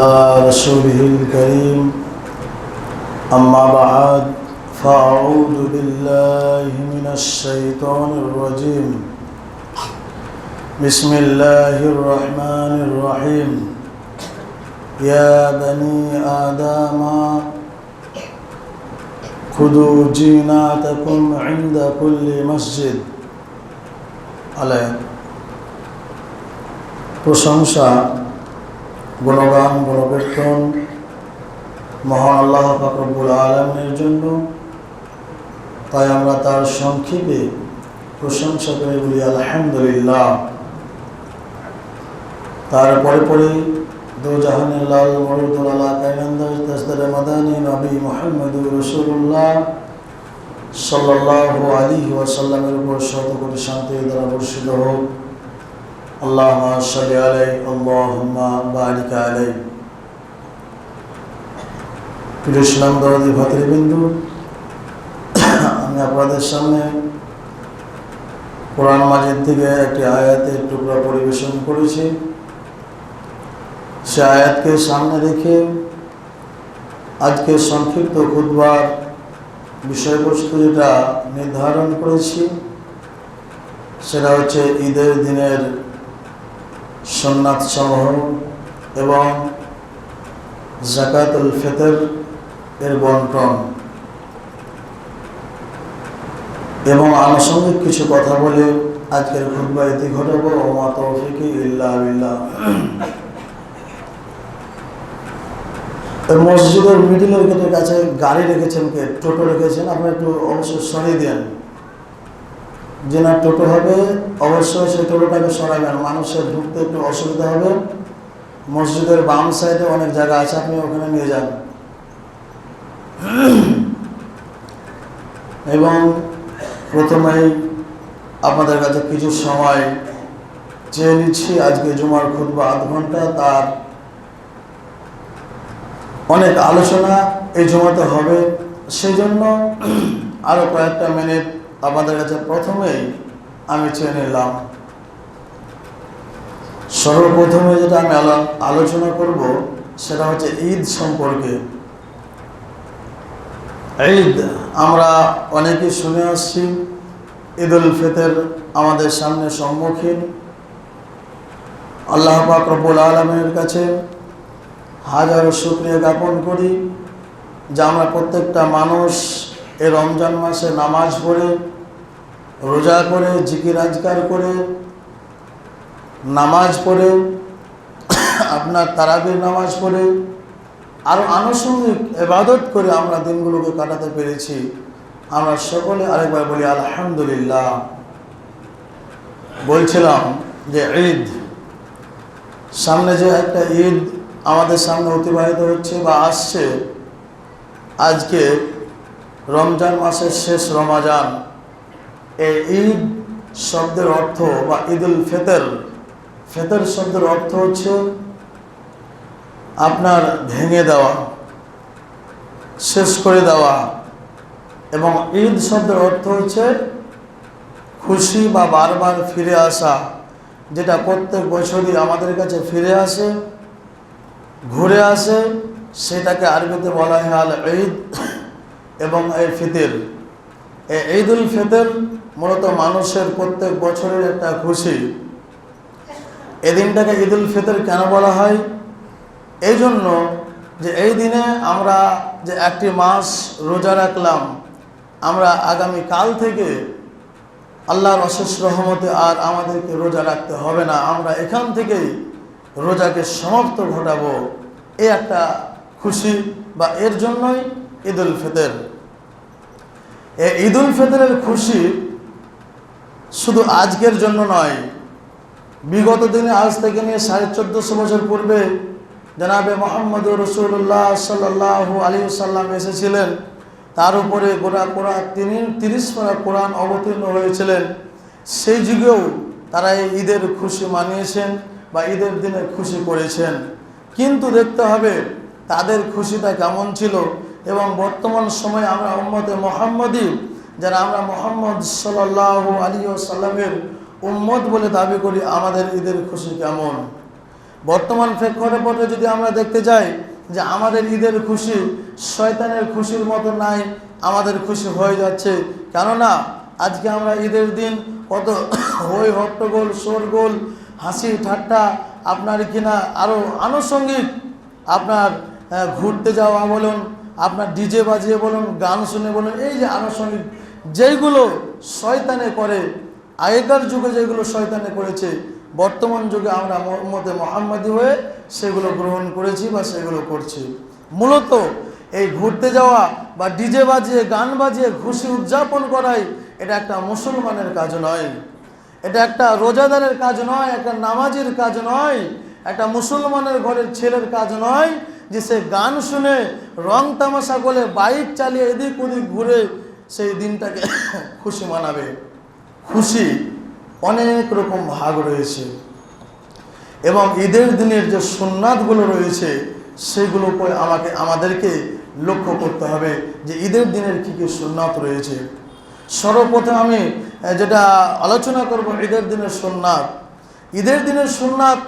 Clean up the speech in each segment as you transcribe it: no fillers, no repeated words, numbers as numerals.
على رسوله الكريم أما بعد فأعوذ بالله من الشيطان الرجيم بسم الله الرحمن الرحيم يا بني آدم خذوا زينتكم عند كل مسجد আলায়া প্রশংসা গুণগান গুণকীর্তন মহান আল্লাহ পাক রব্বুল আলামিনের জন্য। তাই আমরা তার সংক্ষেপে প্রশংসা করে বলি আলহামদুলিল্লাহ। তারপরে পরে দো জাহানের লাল মরুদুল আলা কায়নান্দাজ তাজদারে মাদানী নবী মুহাম্মদুর রাসূলুল্লাহ সাল্লাল্লাহু আলাইহি ওয়াসাল্লামের উপর শত কোটি শান্তি দ্বারা বর্ষিত হোক। আল্লাহুম্মা সাল্লি আলাইহি আল্লাহুম্মা বারিক আলাইহি। প্রিয় ইসলাম দরদি ভাতৃবৃন্দু, আমি আপনাদের সামনে কোরআন মাজিদ থেকে একটি আয়াতের টুকরা পরিবেশন করেছি। সে আয়াতকে সামনে রেখে আজকে সংক্ষিপ্ত খুতবার বিষয়বস্তু যেটা নির্ধারণ করেছি সেটা হচ্ছে ঈদের দিনের সুন্নাত সমূহ এবং যাকাতুল ফিতর এর বন্টন এবং আনুষঙ্গিক কিছু কথা বলে আজকের খুতবা ইতি ঘটাবো। ওমা তৌফিকি ইল্লা বিল্লাহ। মসজিদের মিডিলের গেটের কাছে গাড়ি রেখেছেন, কে টোটো রেখেছেন, আপনি একটু অবশ্যই সরিয়ে দেন। যে না টোটো হবে অবশ্যই সেই টোটোটাকে সরাবেন, মানুষের ঢুকতে একটু অসুবিধা হবে। মসজিদের বাম সাইডে অনেক জায়গা আছে, আপনি ওখানে নিয়ে যান। এবং প্রথমেই আপনাদের কাছে কিছু সময় চেয়ে নিচ্ছি। আজকে জুমার খুতবা আধ ঘন্টা, তার অনেক আলোচনা এই জমাতে হবে, সেই জন্য আরো কয়েকটা মিনিট আপনাদের কাছে প্রথমেই আমি চেয়ে নিলাম। সর্বপ্রথমে যেটা আমি আলোচনা করব সেটা হচ্ছে ঈদ সম্পর্কে। ঈদ আমরা অনেকেই শুনে আসছি, ঈদ উল ফিতর আমাদের সামনে সম্মুখীন। আল্লাহ পাক রব্বুল আলামিনের কাছে হাজারো শুকরিয়া জ্ঞাপন করি যে আমরা প্রত্যেকটা মানুষ এই রমজান মাসে নামাজ পড়ে, রোজা করে, জিকির আজকার করে, নামাজ পড়ে, আপনার তারাবির নামাজ পড়ে, আরও আনুষঙ্গিক ইবাদত করে আমরা দিনগুলোকে কাটাতে পেরেছি। আমরা সকলে আরেকবার বলি আলহামদুলিল্লাহ। বলছিলাম যে ঈদ, সামনে যে একটা ঈদ আমাদের সামনে অতিবাহিত হচ্ছে বা আসছে, আজকে রমজান মাসের শেষ রমাজান। এই ঈদ শব্দের অর্থ বা ঈদ উল ফিতর, ফিতর শব্দের অর্থ হচ্ছে আপনার ভেঙে দেওয়া, শেষ করে দেওয়া। এবং ঈদ শব্দের অর্থ হচ্ছে খুশি বা বারবার ফিরে আসা, যেটা প্রত্যেক বছরই আমাদের কাছে ফিরে আসে, ঘুরে আসে। সেটাকে আরবিতে বলা হয় আল ঈদ এবং এই ফিতর। এই ঈদ উল ফিতর মূলত মানুষের প্রত্যেক বছরের একটা খুশি। এই দিনটাকে ঈদ উল ফিতর কেন বলা হয়? এই জন্য যে এই দিনে আমরা যে একটি মাস রোজা রাখলাম, আমরা আগামী কাল থেকে আল্লাহর অশেষ রহমতে আর আমাদেরকে রোজা রাখতে হবে না, আমরা এখান থেকেই রোজাকে সমাপ্ত ঘটাবো। এই একটা খুশি বা এর জন্যই ঈদ উল ফিতর। এই ঈদ উল ফিতরের খুশি শুধু আজকের জন্য নয়, বিগত দিনে আজ থেকে নিয়ে 1450 বছর পূর্বে জনাবে মুহাম্মদুর রাসূলুল্লাহ সাল্লাল্লাহু আলাইহি ওয়াসাল্লাম এসেছিলেন। তার উপরে তিনি 30 পারা কোরআন অবতীর্ণ হয়েছিলেন। সেই যুগেও তারা এই ঈদের খুশি মানিয়েছেন বা ঈদের দিনে খুশি করেছেন। কিন্তু দেখতে হবে তাদের খুশিটা কেমন ছিল এবং বর্তমান সময়ে আমরা উম্মতে মুহাম্মদী যারা আমরা মুহাম্মদ সাল্লাল্লাহু আলাইহি ওয়াসাল্লামের উম্মত বলে দাবি করি, আমাদের ঈদের খুশি কেমন। বর্তমান প্রেক্ষাপটে যদি আমরা দেখতে যাই যে আমাদের ঈদের খুশি শয়তানের খুশির মতো নাই, আমাদের খুশি হয়ে যাচ্ছে। কেননা আজকে আমরা ঈদের দিন কত হই হট্টগোল শোরগোল হাসি ঠাট্টা, আপনার কিনা আরও আনুষঙ্গিক আপনার ঘুরতে যাওয়া বলুন, আপনার ডিজে বাজিয়ে বলুন, গান শুনে বলুন, এই যে আনুষঙ্গিক যেইগুলো শয়তানে করে, আগেকার যুগে যেগুলো শয়তানে করেছে, বর্তমান যুগে আমরা উম্মতে মুহাম্মাদি হয়ে সেগুলো গ্রহণ করেছি বা সেগুলো করছি। মূলত এই ঘুরতে যাওয়া বা ডিজে বাজিয়ে গান বাজিয়ে খুশি উদযাপন করাই এটা একটা মুসলমানের কাজ নয়, এটা একটা রোজাদারের কাজ নয়, একটা নামাজের কাজ নয়, একটা মুসলমানের ঘরের ছেলের কাজ নয় যে সে গান শুনে রং তামাশা করে বাইক চালিয়ে এদিক ওদিক ঘুরে সেই দিনটাকে খুশি মানাবে। খুশি অনেক রকম ভাগ রয়েছে এবং ঈদের দিনের যে সুন্নাতগুলো রয়েছে সেগুলো আমাদেরকে লক্ষ্য করতে হবে যে ঈদের দিনের কী কী সুন্নাত রয়েছে। সর্বপ্রথম আমি যেটা আলোচনা করব ঈদের দিনের সুন্নাত। ঈদের দিনের সুন্নাত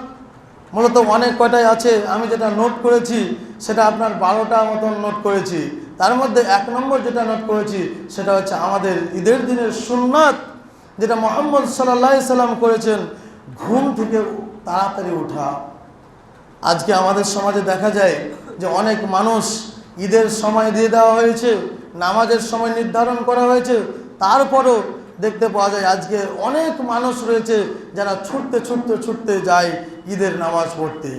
মূলত অনেক কয়টাই আছে, আমি যেটা নোট করেছি সেটা আপনার 12টা মতন নোট করেছি। তার মধ্যে 1 নম্বর যেটা নোট করেছি সেটা হচ্ছে আমাদের ঈদের দিনের সুন্নাত যেটা মুহাম্মদ সাল্লাল্লাহু আলাইহি সাল্লাম করেছেন, ঘুম থেকে তাড়াতাড়ি ওঠা। আজকে আমাদের সমাজে দেখা যায় যে অনেক মানুষ ঈদের সময় দিয়ে দেওয়া হয়েছে, নামাজের সময় নির্ধারণ করা হয়েছে, তারপরও দেখতে পাওয়া যায় আজকে অনেক মানুষ রয়েছে যারা ছুটতে ছুটতে ছুটতে যায় ঈদের নামাজ পড়তে।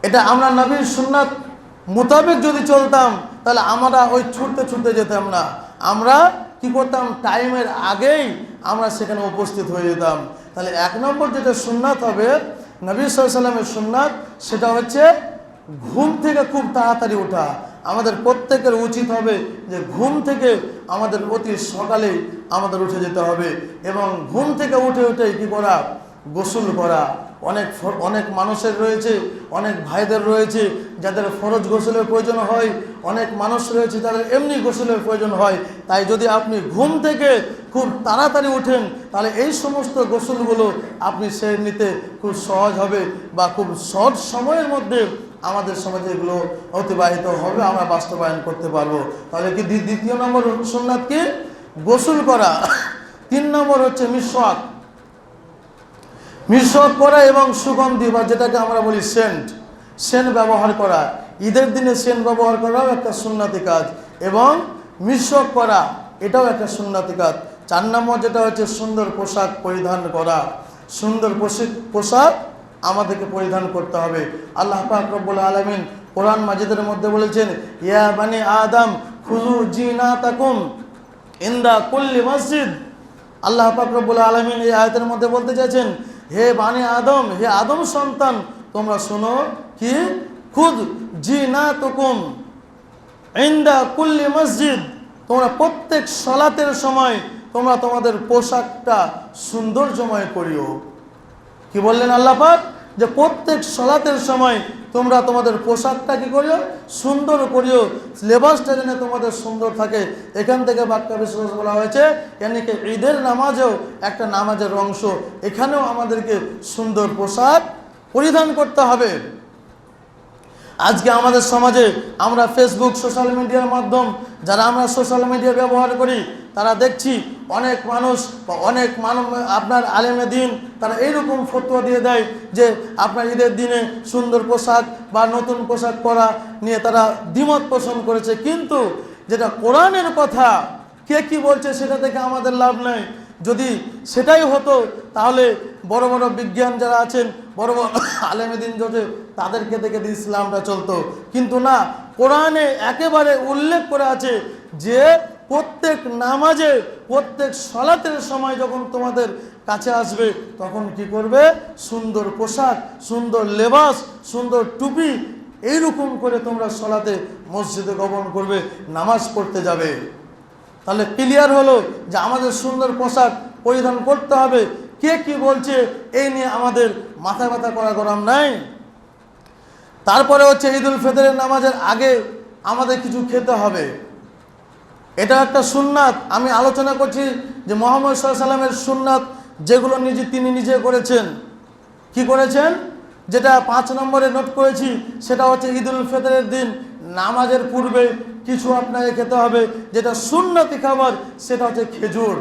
এটা আমরা নবীর সুন্নাত মোতাবেক যদি চলতাম তাহলে আমরা ওই ছুটতে ছুটতে যেতাম না, আমরা কি করতাম টাইমের আগেই আমরা সেখানে উপস্থিত হয়ে যেতাম। তাহলে 1 নম্বর যেটা সুন্নাত হবে নবী সাল্লাল্লাহু আলাইহি ওয়াসাল্লামের সুন্নাত সেটা হচ্ছে ঘুম থেকে খুব তাড়াতাড়ি ওঠা। আমাদের প্রত্যেকের উচিত হবে যে ঘুম থেকে আমাদের অতি সকালে আমাদের উঠে যেতে হবে এবং ঘুম থেকে উঠে উঠেই কী করা, গোসল করা। অনেক মানুষের রয়েছে, অনেক ভাইদের রয়েছে যাদের ফরজ গোসলের প্রয়োজন হয়, অনেক মানুষ রয়েছে তাদের এমনি গোসলের প্রয়োজন হয়। তাই যদি আপনি ঘুম থেকে খুব তাড়াতাড়ি উঠেন তাহলে এই সমস্ত গোসলগুলো আপনি সেরে নিতে খুব সহজ হবে বা খুব সহজ সময়ের মধ্যে আমাদের সমাজে এগুলো অতিবাহিত হবে, আমরা বাস্তবায়ন করতে পারবো। তাহলে কি দ্বিতীয় নম্বর সুন্নাত কি? গোসল করা। 3 নম্বর হচ্ছে মিসওয়াক করা এবং সুগন্ধি বা যেটাকে আমরা বলি সেন্ট ব্যবহার করা। ঈদের দিনে সেন্ট ব্যবহার করাও একটা সুন্নতি কাজ এবং মিসওয়াক করা এটাও একটা সুন্নতি কাজ। 4 নম্বর যেটা হচ্ছে সুন্দর পোশাক পরিধান করা। সুন্দর পোশাক আমাদেরকে পরিধান করতে হবে। আল্লাহ পাক রব্বুল আলামিন কোরআন মাজিদের মধ্যে বলেছেন, ইয়া বানি আদম খুযু জিনাতাকুম ইনদা কুল্লি মসজিদ। আল্লাহ পাক রব্বুল আলামিন এই আয়াতের মধ্যে বলতে চাইছেন, হে বানি আদম, হে আদম সন্তান, তোমরা শোনো কি, খুদ জিনাতুকুম ইনদা কুল্লি মসজিদ, তোমরা প্রত্যেক সালাতের সময় তোমরা তোমাদের পোশাকটা সৌন্দর্যময় করিও। কি বললেন আল্লাহ পাক? যে প্রত্যেক সালাতের সময় তোমরা তোমাদের পোশাকটা কি করিও, সুন্দর করিও, লেবাসটা যেন তোমাদের সুন্দর থাকে। এখান থেকে বাক্য বিশেষ বলা হয়েছে ইয়ানি কি ঈদের নামাজেও একটা নামাজের অংশ, এখানেও আমাদেরকে সুন্দর পোশাক পরিধান করতে হবে। আজকে আমাদের সমাজে আমরা ফেসবুক সোশ্যাল মিডিয়ার মাধ্যম যারা আমরা সোশ্যাল মিডিয়া ব্যবহার করি তারা দেখছি অনেক মানুষ আপনার আলেমে দিন তারা এইরকম ফতোয়া দিয়ে দেয় যে আপনার ঈদের দিনে সুন্দর পোশাক বা নতুন পোশাক পরা নিয়ে তারা দ্বিমত পোষণ করেছে। কিন্তু যেটা কোরআনের কথা কে কি বলছে সেটা থেকে আমাদের লাভ নেই। যদি সেটাই হতো তাহলে বড় বড় বিজ্ঞান যারা আছেন, বড় বড় আলেমে দিন যদি তাদেরকে দেখে ইসলামটা চলতো, কিন্তু না, কোরআনে একেবারে উল্লেখ করে আছে যে প্রত্যেক নামাজে প্রত্যেক সালাতের সময় যখন তোমাদের কাছে আসবে তখন কি করবে, সুন্দর পোশাক, সুন্দর লেবাস, সুন্দর টুপি এইরকম করে তোমরা সালাতে মসজিদে গমন করবে, নামাজ পড়তে যাবে। তাহলে ক্লিয়ার হলো যে আমাদের সুন্দর পোশাক পরিধান করতে হবে। কে কি বলছে এই নিয়ে আমাদের মাথা ব্যথা করা গরম নাই। তারপরে হচ্ছে ঈদুল ফিতরের নামাজের আগে আমাদের কিছু খেতে হবে, এটা একটা সুন্নাত। আমি আলোচনা করছি যে মুহাম্মদ সাল্লাল্লাহু আলাইহি ওয়াসাল্লামের সুন্নাত যেগুলো তিনি নিজে করেছেন। কি করেছেন? যেটা 5 নম্বরে নোট করেছি, সেটা হচ্ছে ঈদুল ফিতরের দিন নামাজের পূর্বে কিছু আপনাকে খেতে হবে, যেটা সুন্নতি খাবার, সেটা হচ্ছে খেজুর।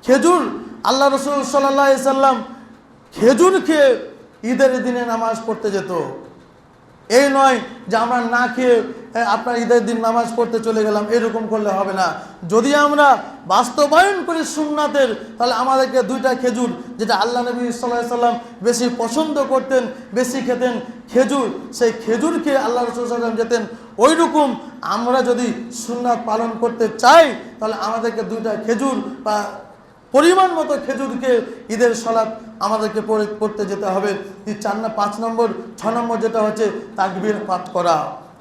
খেজুর, আল্লাহ রসুল সাল্লাল্লাহু আলাইহি সাল্লাম খেজুর খেয়ে ঈদের দিনে নামাজ পড়তে যেত। এই নয় যে আমরা না খেয়ে আপনার ঈদের দিন নামাজ পড়তে চলে গেলাম, এরকম করলে হবে না। যদি আমরা বাস্তবায়ন করি সুন্নাতের, তাহলে আমাদেরকে 2টা খেজুর, যেটা আল্লাহ নবী সাল্লাল্লাহু আলাইহি সাল্লাম বেশি পছন্দ করতেন, বেশি খেতেন খেজুর, সেই খেজুর খেয়ে আল্লাহ রাসূল সাল্লাল্লাহু আলাইহি সাল্লাম যেতেন। ওই রকম আমরা যদি সুন্নাত পালন করতে চাই, তাহলে আমাদেরকে 2টা খেজুর বা পরিমাণ মতো খেজুরকে ঈদের সালাত আমাদেরকে পড়তে যেতে হবে। 5 নম্বর 6 নম্বর যেটা হচ্ছে তাকবীর পাঠ করা।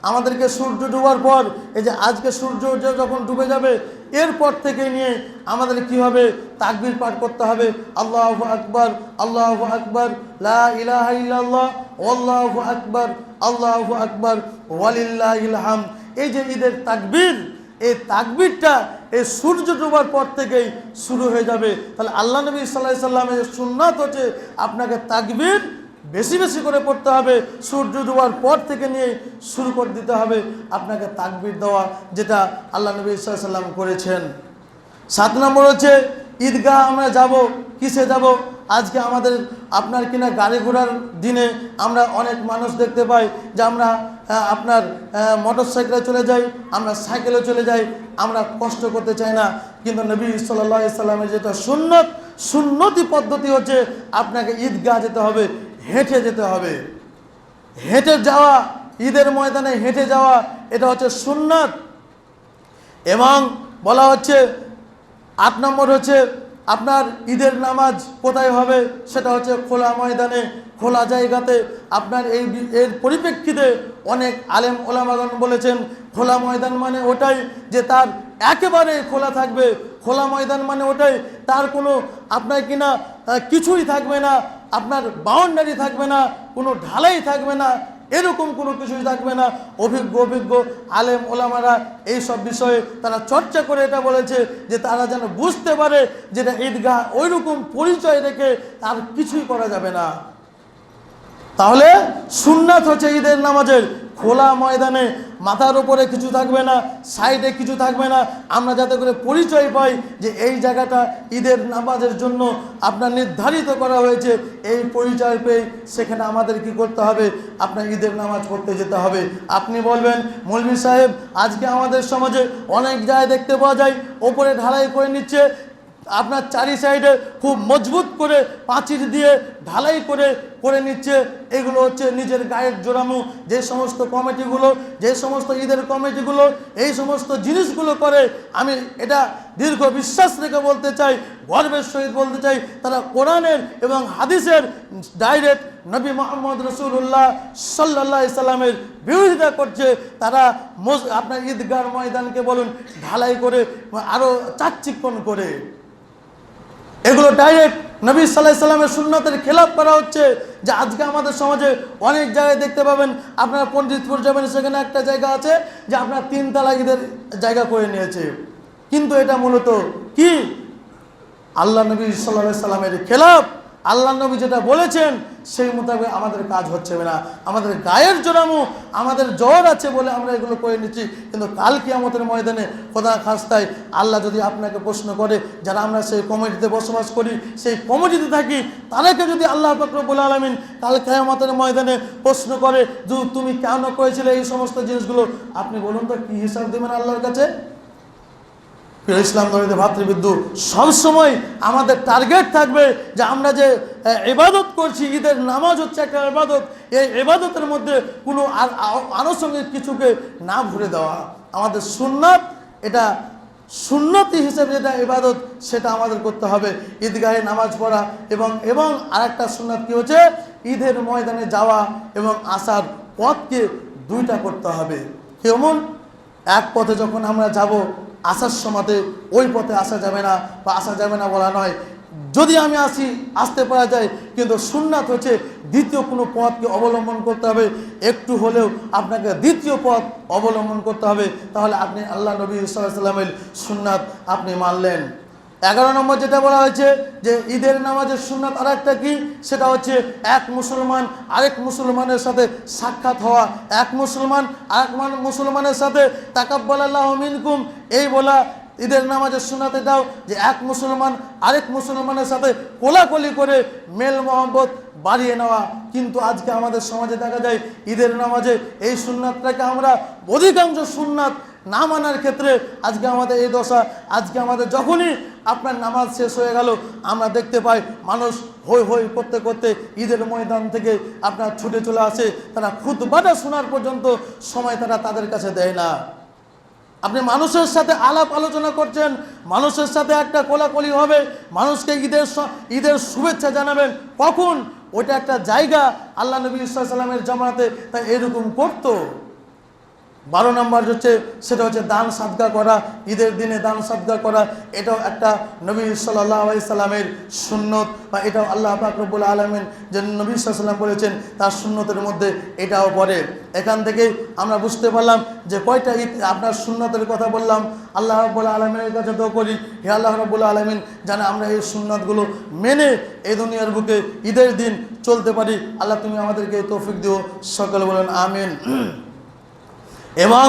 আমাদেরকে সূর্য ডোবার পর, এই যে আজকে সূর্য যখন ডুবে যাবে, এরপর থেকে নিয়ে আমাদের কি হবে, তাকবীর পাঠ করতে হবে। আল্লাহু আকবার, আল্লাহু আকবার, লা ইলাহা ইল্লাল্লাহ, আল্লাহু আকবার, আল্লাহু আকবার, ওয়ালিল্লাহিল হামদ। এই যে ঈদের তাকবীর, এই তাকবীরটা এই সূর্য ডোবার পর থেকেই শুরু হয়ে যাবে। তাহলে আল্লাহ নবী সাল্লাল্লাহু আলাইহি সাল্লামের সুন্নাত হচ্ছে আপনাকে তাকবীর বেশি বেশি করে পড়তে হবে। সূর্য ডোবার পর থেকে নিয়ে শুরু করে দিতে হবে আপনাকে তাকবীর দেওয়া, যেটা আল্লাহ নবী সাল্লাল্লাহু আলাইহি সাল্লাম করেছেন। 7 নম্বর হচ্ছে ঈদগাহ আমরা যাব। কিসে যাব? আজকে আমাদের আপনার কিনা গাড়ি ঘোড়ার দিনে আমরা অনেক মানুষ দেখতে পাই যে আমরা আপনার মোটর সাইকেলে চলে যাই, আমরা সাইকেলে চলে যাই, আমরা কষ্ট করতে চাই না। কিন্তু নবী সাল্লাল্লাহু আলাইহি সাল্লামের যেটা সুন্নতি পদ্ধতি হচ্ছে আপনাকে ঈদগাহ যেতে হবে, হেঁটে যেতে হবে। হেঁটে যাওয়া, ঈদের ময়দানে হেঁটে যাওয়া, এটা হচ্ছে সুন্নাত। এবং বলা হচ্ছে 8 নম্বর হচ্ছে আপনার ঈদের নামাজ কোথায় হবে, সেটা হচ্ছে খোলা ময়দানে, খোলা জায়গাতে। আপনার এর পরিপ্রেক্ষিতে অনেক আলেম ওলামাগণ বলেছেন খোলা ময়দান মানে ওটাই যে তার একেবারে খোলা থাকবে। খোলা ময়দান মানে ওটাই তার কোনো আপনার কিনা কিছুই থাকবে না, আপনার বাউন্ডারি থাকবে না, কোনো ঢালাই থাকবে না, এরকম কোনো কিছুই থাকবে না। অভিজ্ঞ আলেম ওলামারা এই সব বিষয়ে তারা চর্চা করে এটা বলেছে যে তারা যেন বুঝতে পারে যেটা ঈদগাহ ওই রকম পরিচয় রেখে তার কিছুই করা যাবে না। তাহলে সুন্নাত হচ্ছে ঈদের নামাজের খোলা ময়দানে, মাথার উপরে কিছু থাকবে না, সাইডে কিছু থাকবে না, আমরা যাতে করে পরিচয় পাই যে এই জায়গাটা ঈদের নামাজের জন্য আপনার নির্ধারিত করা হয়েছে। এই পরিচয় পেয়ে সেখানে আমাদের কি করতে হবে, আপনার ঈদের নামাজ পড়তে যেতে হবে। আপনি বলবেন মৌলভী সাহেব, আজকে আমাদের সমাজে অনেক জায়গায় দেখতে পাওয়া যায় ওপরে ঢালাই করে নিচ্ছে, আপনার চারি সাইডে খুব মজবুত করে পাঁচির দিয়ে ঢালাই করে নিচ্ছে। এগুলো হচ্ছে নিজের গায়ের জোরামু। যে সমস্ত কমিটিগুলো, যে সমস্ত ঈদের কমিটিগুলো এই সমস্ত জিনিসগুলো করে, আমি এটা দীর্ঘ বিশ্বাস রেখে বলতে চাই, গর্বের সহিত বলতে চাই, তারা কোরআনের এবং হাদিসের ডাইরেক্ট নবী মুহাম্মদ রাসূলুল্লাহ সাল্লাল্লাহু আলাইহি সাল্লামের বিরোধিতা করছে। তারা আপনার ঈদগাহ ময়দানকে বলুন ঢালাই করে, আরও চাকচিক্যন করে, এগুলো ডাইরেক্ট নবী সাল্লাল্লাহু আলাইহি সাল্লামের সুন্নতের খেলাফ করা হচ্ছে। যে আজকে আমাদের সমাজে অনেক জায়গায় দেখতে পাবেন, আপনার পণ্ডিতপুর যাবেন, সেখানে একটা জায়গা আছে যে আপনার 3 তালা ঈদের জায়গা করে নিয়েছে। কিন্তু এটা মূলত কি আল্লাহ নবী সাল্লাল্লাহু আলাইহি সাল্লামের খেলাফ। আল্লাহ নবী যেটা বলেছেন সেই মোতাবেক আমাদের কাজ হচ্ছে না। আমাদের গায়ের জোরামু, আমাদের জ্বর আছে বলে আমরা এগুলো করে নিচ্ছি। কিন্তু কাল কিয়ামতের ময়দানে খোদা খাস্তায় আল্লাহ যদি আপনাকে প্রশ্ন করে, যারা আমরা সেই কমিটিতে বসবাস করি, সেই কমিটিতে থাকি, তাদেরকে যদি আল্লাহ পাক রব্বুল আলামিন কাল কিয়ামতের ময়দানে প্রশ্ন করে যে তুমি কেন করেছিলে এই সমস্ত জিনিসগুলো, আপনি বলুন তো কি হিসাব দেবেন আল্লাহর কাছে? ইসলাম ধর্মীয় ভাতৃবিন্দু, সবসময় আমাদের টার্গেট থাকবে যে আমরা যে ইবাদত করছি, ঈদের নামাজ হচ্ছে একটা ইবাদত, এই ইবাদতের মধ্যে কোনো আনুষঙ্গিক কিছুকে না ভুলে দেওয়া। আমাদের সুন্নাত, এটা সুন্নতি হিসেবে যেটা ইবাদত, সেটা আমাদের করতে হবে। ঈদগাহে নামাজ পড়া এবং আরেকটা সুন্নাত কি হচ্ছে, ঈদের ময়দানে যাওয়া এবং আসার পথকে 2টা করতে হবে। কেমন? এক পথে যখন আমরা যাব, আসার সময়তে ওই পথে আসা যাবে না, বা আসা যাবে না বলা নয়, যদি আমি আসতে পারা যায়, কিন্তু সুন্নাত হচ্ছে দ্বিতীয় কোনো পথকে অবলম্বন করতে হবে। একটু হলেও আপনাকে দ্বিতীয় পথ অবলম্বন করতে হবে, তাহলে আপনি আল্লাহ নবী সাল্লাল্লাহু আলাইহি সাল্লামের সুন্নাত আপনি মানলেন। 11 নম্বর যেটা বলা হয়েছে যে ঈদের নামাজের সুন্নাত আর একটা কি, সেটা হচ্ছে এক মুসলমান আরেক মুসলমানের সাথে সাক্ষাৎ হওয়া, এক মুসলমান আরেক মুসলমানের সাথে তাকাব্বালাল্লাহু মিনকুম এই বলা। ঈদের নামাজের সুন্নাত এটাও যে এক মুসলমান আরেক মুসলমানের সাথে কোলাকুলি করে মেল মহব্বত বাড়িয়ে নেওয়া। কিন্তু আজকে আমাদের সমাজে দেখা যায় ঈদের নামাজে এই সুন্নাতটাকে আমরা অধিকাংশ সুন্নাত না মানার ক্ষেত্রে আজকে আমাদের এই দশা। আজকে আমাদের যখনই আপনার নামাজ শেষ হয়ে গেল আমরা দেখতে পাই মানুষ হই হই করতে করতে ঈদের ময়দান থেকে আপনার ছুটে চলে আসে, তারা খুতবাটা শোনার পর্যন্ত সময় তারা তাদের কাছে দেয় না। আপনি মানুষের সাথে আলাপ আলোচনা করছেন, মানুষের সাথে একটা কোলাকুলি হবে, মানুষকে ঈদের শুভেচ্ছা জানাবেন, কখন? ওটা একটা জায়গা আল্লাহ নবী সাল্লাল্লাহু আলাইহি ওয়াসাল্লামের জামাতে তাই এরকম করতো। 12 নম্বর হচ্ছে সেটা হচ্ছে দান সাদকা করা। ঈদের দিনে দান সাদকা করা এটাও একটা নবী সাল্লাল্লাহু আলাইহি সাল্লামের সুন্নত, বা এটাও আল্লাহ পাক রব্বুল আলামিন যে নবী সাল্লাল্লাহু আলাইহি সাল্লাম বলেছেন তার সুন্নতের মধ্যে এটাও পড়ে। এখান থেকে আমরা বুঝতে পারলাম যে কয়টা ঈদ আপনার সুন্নতের কথা বললাম। আল্লাহ রাব্বুল আলামিনের কাছে দোয়া করি, হে আল্লাহ রাব্বুল আলামিন যেন আমরা এই সুন্নতগুলো মেনে এই দুনিয়ার বুকে ঈদের দিন চলতে পারি। আল্লাহ তুমি আমাদেরকে তৌফিক দিও, সকলে বলেন আমিন। এবং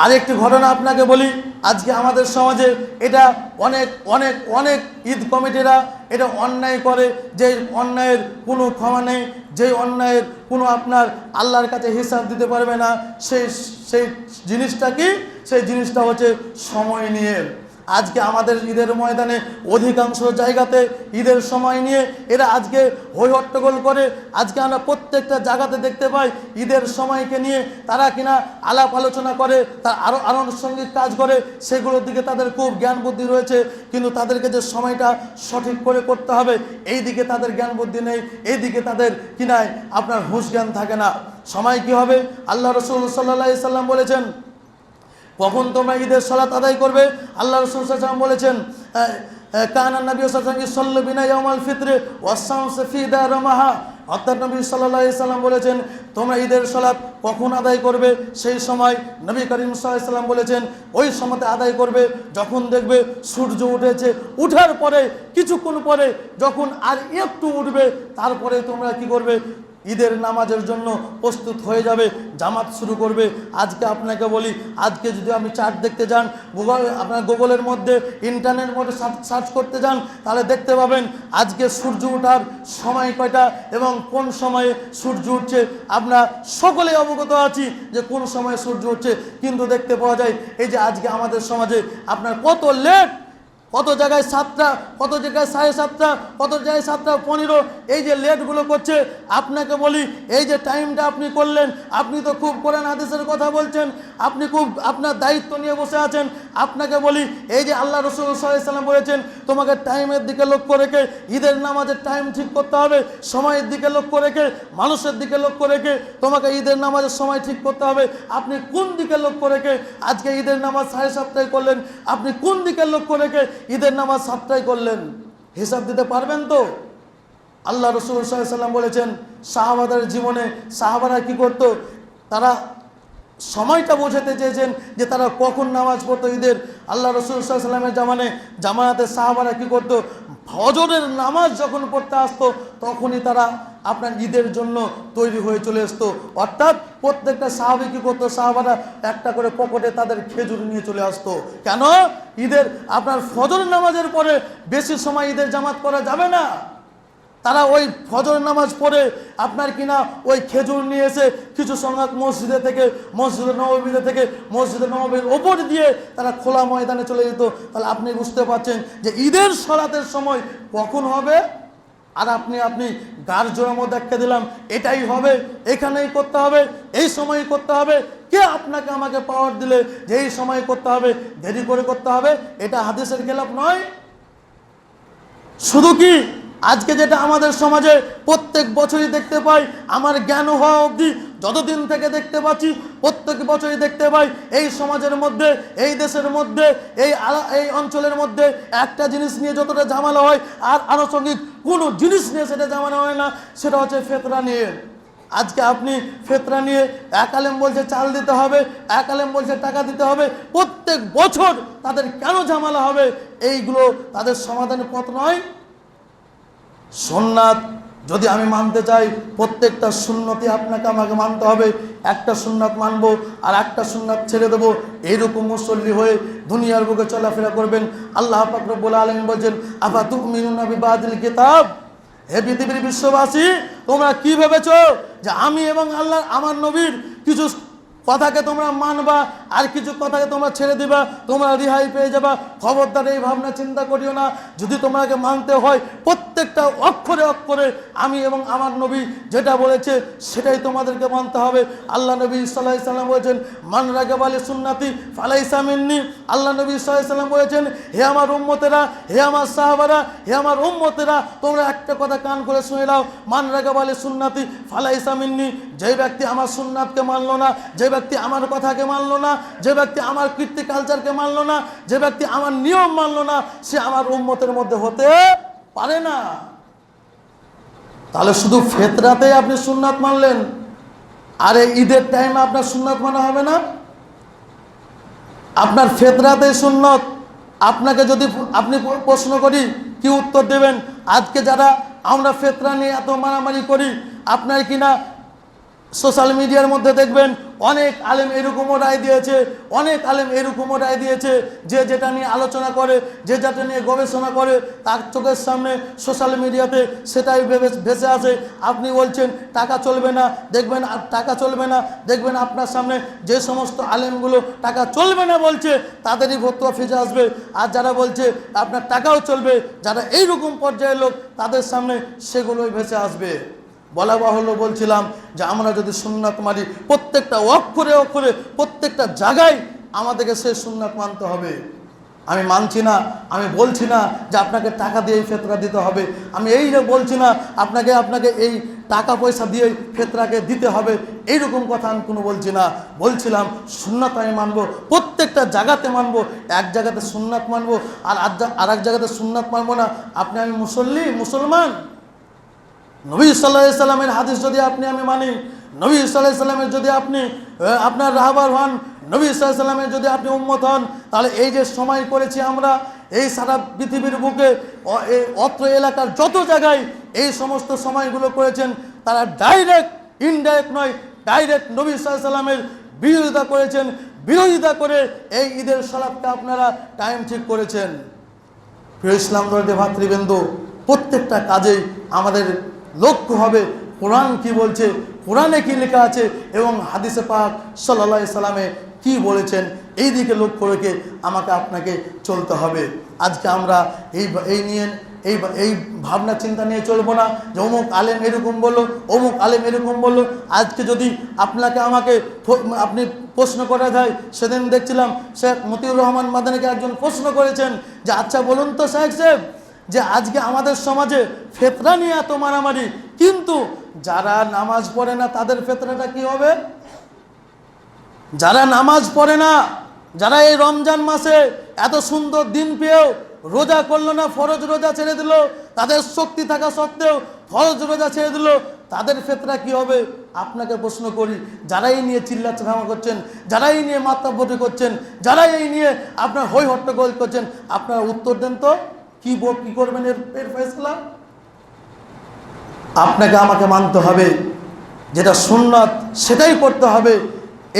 আরেকটি ঘটনা আপনাকে বলি, আজকে আমাদের সমাজে এটা অনেক অনেক অনেক ঈদ কমিটিরা এটা অন্যায় করে, যে অন্যায়ের কোনো ক্ষমা নেই, যে অন্যায়ের কোনো আপনার আল্লাহর কাছে হিসাব দিতে পারবে না। সেই জিনিসটা কি? সেই জিনিসটা হচ্ছে সময় নিয়ে। আজকে আমাদের ঈদের ময়দানে অধিকাংশ জায়গাতে ঈদের সময় নিয়ে এরা আজকে হই হট্টগোল করে। আজকে আমরা প্রত্যেকটা জায়গাতে দেখতে পাই ঈদের সময়কে নিয়ে তারা কিনা আলাপ আলোচনা করে, তার আরও আনুষঙ্গিক কাজ করে, সেগুলোর দিকে তাদের খুব জ্ঞান বুদ্ধি রয়েছে, কিন্তু তাদেরকে যে সময়টা সঠিক করে করতে হবে এই দিকে তাদের জ্ঞান বুদ্ধি নেই, এই দিকে তাদের কিনায় আপনার হুঁশ জ্ঞান থাকে না। সময় কি হবে? আল্লাহ রাসূল সাল্লাল্লাহু আলাইহি সাল্লাম বলেছেন কখন তোমরা ঈদের সালাত আদায় করবে? আল্লাহ রাসূল সাল্লাল্লাহু আলাইহি সাল্লাম বলেছেন কানা নবী সাল্লাল্লাহু আলাইহি ওয়াসাল্লাম ইউসাল্লি বিনা ইয়াউমাল ফিতরে ওয়াস-শামসু ফি দারমাহা। অর্থাৎ নবী সাল্লাল্লাহু আলাইহি সাল্লাম বলেছেন তোমরা ঈদের সালাত কখন আদায় করবে? সেই সময় নবী করিম সাল্লাল্লাহু আলাইহি সাল্লাম বলেছেন ওই সময়তে আদায় করবে যখন দেখবে সূর্য উঠেছে, উঠার পরে কিছুক্ষণ পরে যখন আর একটু উঠবে তারপরে তোমরা কি করবে? ঈদের নামাজের জন্য প্রস্তুত হয়ে যাবে, জামাত শুরু করবে। আজকে আপনাকে বলি, আজকে যদি আপনি চার্ট দেখতে যান, আপনার গুগলের মধ্যে ইন্টারনেটের মধ্যে সার্চ করতে যান, তাহলে দেখতে পাবেন আজকে সূর্য ওঠার সময় কয়টা এবং কোন সময়ে সূর্য উঠছে। আমরা সকলেই অবগত আছি যে কোন সময়ে সূর্য উঠছে, কিন্তু দেখতে পাওয়া যায় এই যে আজকে আমাদের সমাজে আপনার কত লেট, কত জায়গায় 7টা, কত জায়গায় 7:30, কত জায়গায় 7:15, এই যে লেটগুলো করছে। আপনাকে বলি এই যে টাইমটা আপনি করলেন, আপনি তো খুব কোরআন হাদিসের কথা বলছেন, আপনি খুব আপনার দায়িত্ব নিয়ে বসে আছেন। আপনাকে বলি এই যে আল্লাহ রাসূল সাল্লাল্লাহু আলাইহি সাল্লাম বলেছেন তোমাকে টাইমের দিকে লক্ষ্য রেখে ঈদের নামাজের টাইম ঠিক করতে হবে, সময়ের দিকে লক্ষ্য রেখে, মানুষের দিকে লক্ষ্য রেখে তোমাকে ঈদের নামাজের সময় ঠিক করতে হবে। আপনি কোন দিকে লক্ষ্য রেখে আজকে ঈদের নামাজ 7:30 করলেন? আপনি কোন দিকে লক্ষ্য রেখে ঈদের নামাজ 7টায় করলেন? হিসাব দিতে পারবেন তো? আল্লাহ রাসূল সাল্লাল্লাহু আলাইহি সাল্লাম বলেছেন সাহাবাদের জীবনে সাহাবারা কি করতো? তারা সময়টা বোঝাতে চেয়েছেন যে তারা কখন নামাজ পড়তো ঈদের। আল্লাহ রাসূল সাল্লাল্লাহু আলাইহি সাল্লামের জামানাতে সাহাবারা কি করতো? ফজরের নামাজ যখন পড়তে আসতো তখনই তারা আপনার ঈদের জন্য তৈরি হয়ে চলে আসতো। অর্থাৎ প্রত্যেকটা সাহাবী কি করতো? সাহাবারা একটা করে পকেটে তাদের খেজুর নিয়ে চলে আসতো। কেন? ঈদের আপনার ফজর নামাজের পরে বেশি সময় ঈদের জামাত করা যাবে না। তারা ওই ফজর নামাজ পড়ে আপনার কিনা ওই খেজুর নিয়ে এসে কিছু সংখ্যক মসজিদে থেকে, মসজিদে নববীতে থেকে, মসজিদে নববীর ওপর দিয়ে তারা খোলা ময়দানে চলে যেত। তাহলে আপনি বুঝতে পারছেন যে ঈদের সালাতের সময় কখন হবে। আর আপনি গার জোড়ার মধ্যে একটা দিলাম এটাই হবে, এখানেই করতে হবে, এই সময়ই করতে হবে। কে আপনাকে আমাকে পাওয়ার দিলে যে এই সময় করতে হবে, দেরি করে করতে হবে? এটা হাদিসের খেলাফ নয়। শুধু কি আজকে যেটা আমাদের সমাজে প্রত্যেক বছরই দেখতে পাই, আমার জ্ঞান হওয়া অবধি যতদিন থেকে দেখতে পাচ্ছি প্রত্যেক বছরই দেখতে পাই এই সমাজের মধ্যে, এই দেশের মধ্যে, এই অঞ্চলের মধ্যে একটা জিনিস নিয়ে যতটা ঝামেলা হয় আর আনুষঙ্গিক কোনো জিনিস নিয়ে সেটা ঝামেলা হয় না, সেটা হচ্ছে ফিতরা নিয়ে। আজকে আপনি ফেতরা নিয়ে এক আলেম বলছে চাল দিতে হবে, এক আলেম বলছে টাকা দিতে হবে, প্রত্যেক বছর তাদের কেন ঝামেলা হবে? এইগুলো তাদের সমাধানের পথ নয়। সুন্নাত যদি আমি মানতে চাই, প্রত্যেকটা সুন্নতি আপনাকে আমাকে মানতে হবে। একটা সুন্নাত মানবো আর একটা সুন্নাত ছেড়ে দেবো, এইরকম মুসল্লি হয়ে দুনিয়ার বুকে চলাফেরা করবেন। আল্লাহ পাক রব্বুল আলামিন বলেন, আফা তুমিনুনা বিবাদিল কিতাব, হে পৃথিবীর বিশ্ববাসী, তোমরা কি ভেবেছো যে আমি এবং আল্লাহ আমার নবীর কিছু কথাকে তোমরা মানবা আর কিছু কথাকে তোমরা ছেড়ে দিবা, তোমরা রিহাই পেয়ে যাবা? খবরদার এই ভাবনা চিন্তা করিও না। যদি তোমাকে মানতে হয়, প্রত্যেকটা অক্ষরে অক্ষরে আমি এবং আমার নবী যেটা বলেছে সেটাই তোমাদেরকে মানতে হবে। আল্লাহ নবী সাল্লাল্লাহু আলাইহি সাল্লাম বলেছেন, মান রাগাবা আলি সুন্নতি ফালাইসা মিন্নি। আল্লাহ নবী সাল্লাল্লাহু আলাইহি সাল্লাম বলেছেন, হে আমার উম্মতেরা, হে আমার সাহাবারা, হে আমার উম্মতেরা, তোমরা একটা কথা কান করে শুনে নাও, মান রাগাবা আলি সুন্নতি ফালাইসা মিন্নি। যে ব্যক্তি আমার সুন্নাতকে মানলো না, যে ব্যক্তি আমার কথাকে মানলো না, যে ব্যক্তি আমার কীর্তি কালচারকে মানলো না, যে ব্যক্তি আমার নিয়ম মানলো না, সে আমার উম্মতের মধ্যে হতে পারে না। তাহলে শুধু ফেতরাতে আপনি সুন্নাত মানলেন, আর এই ঈদের টাইমে আপনার সুন্নাত মানা হবে না? আপনার ফেতরাতে সুন্নত, আপনাকে যদি আপনি প্রশ্ন করি কি উত্তর দেবেন? আজকে যারা আমরা ফেতরা নিয়ে এত মারামারি করি, আপনার কিনা সোশ্যাল মিডিয়ার মধ্যে দেখবেন অনেক আলেম এরকমও রায় দিয়েছে, অনেক আলেম এরকমও রায় দিয়েছে, যে যেটা নিয়ে আলোচনা করে, যে যেটা নিয়ে গবেষণা করে, তার চোখের সামনে সোশ্যাল মিডিয়াতে সেটাই ভেসে আসে। আপনি বলছেন টাকা চলবে না, দেখবেন টাকা চলবে না, দেখবেন আপনার সামনে যে সমস্ত আলেমগুলো টাকা চলবে না বলছে তাদেরই ফতোয়া ফিরে আসবে। আর যারা বলছে আপনার টাকাও চলবে, যারা এইরকম পর্যায়ের লোক, তাদের সামনে সেগুলোই ভেসে আসবে। বলা বাহুল্য বলছিলাম যে আমরা যদি সুন্নাত মানি, প্রত্যেকটা অক্ষরে অক্ষরে প্রত্যেকটা জায়গায় আমাদেরকে সেই সুন্নাত মানতে হবে। আমি মানছি না, আমি বলছি না যে আপনাকে টাকা দিয়ে এই ফেতরা দিতে হবে, আমি এই বলছি না আপনাকে এই টাকা পয়সা দিয়ে ফেতরাকে দিতে হবে, এইরকম কথা আমি কোনো বলছি না। বলছিলাম সুন্নাত আমি মানবো, প্রত্যেকটা জায়গাতে মানবো। এক জায়গাতে সুন্নাত মানবো আর এক জায়গাতে সুন্নাত মানবো না। আপনি আমি মুসলমান। নবী সাল্লাল্লাহু আলাইহি সাল্লামের হাদিস যদি আমি মানি, নবী সাল্লাল্লাহু আলাইহি সাল্লামের যদি আপনি আপনার রাহবার হন, নবী সাল্লাল্লাহু আলাইহি সাল্লামের যদি আপনি উম্মত হন, তাহলে এই যে সময় করেছি আমরা, এই সারা পৃথিবীর বুকে অত্র এলাকার যত জায়গায় এই সমস্ত সময়গুলো করেছেন, তারা ডাইরেক্ট ইনডাইরেক্ট নয়, ডাইরেক্ট নবী সাল্লাল্লাহু আলাইহি সাল্লামের বিরোধিতা করেছেন। বিরোধিতা করে এই ঈদের সালাতকে আপনারা টাইম ঠিক করেছেন। প্রিয় ইসলাম ধর্মের ভাতৃবৃন্দ, প্রত্যেকটা কাজেই আমাদের লক্ষ্য হবে কোরআন কি বলছে, কোরআনে কি লেখা আছে এবং হাদিসে পাক সাল্লাল্লাহু আলাইহি সাল্লামে কি বলেছেন, এই দিকে লক্ষ্য রেখে আমাকে আপনাকে চলতে হবে। আজকে আমরা এই ভাবনা চিন্তা নিয়ে চলবো না যে অমুক আলেম এরকম বললো, অমুক আলেম এরকম বললো। আজকে যদি আমাকে আপনি প্রশ্ন করা যায়, সেদিন দেখছিলাম শেখ মতিউর রহমান মাদানীকে একজন প্রশ্ন করেছেন যে আচ্ছা বলুন তো সাহেব, যে আজকে আমাদের সমাজে ফেতরা নিয়ে এত মারামারি, কিন্তু যারা নামাজ পড়ে না তাদের ফেতরাটা কি হবে? যারা নামাজ পড়ে না, যারা এই রমজান মাসে এত সুন্দর দিন পেয়েও রোজা করলো না, ফরজ রোজা ছেড়ে দিল, তাদের শক্তি থাকা সত্ত্বেও ফরজ রোজা ছেড়ে দিল, তাদের ফেতরা কি হবে? আপনাকে প্রশ্ন করি, যারাই নিয়ে চিল্লাচাল্লা করছেন, যারাই নিয়ে মাতব্বরি করছেন, যারাই এই নিয়ে আপনার হই হট্টগোল করছেন, আপনারা উত্তর দেন তো কি করবেন এর ফয়সালা? আপনাকে আমাকে মানতে হবে, যেটা সুন্নাত সেটাই করতে হবে।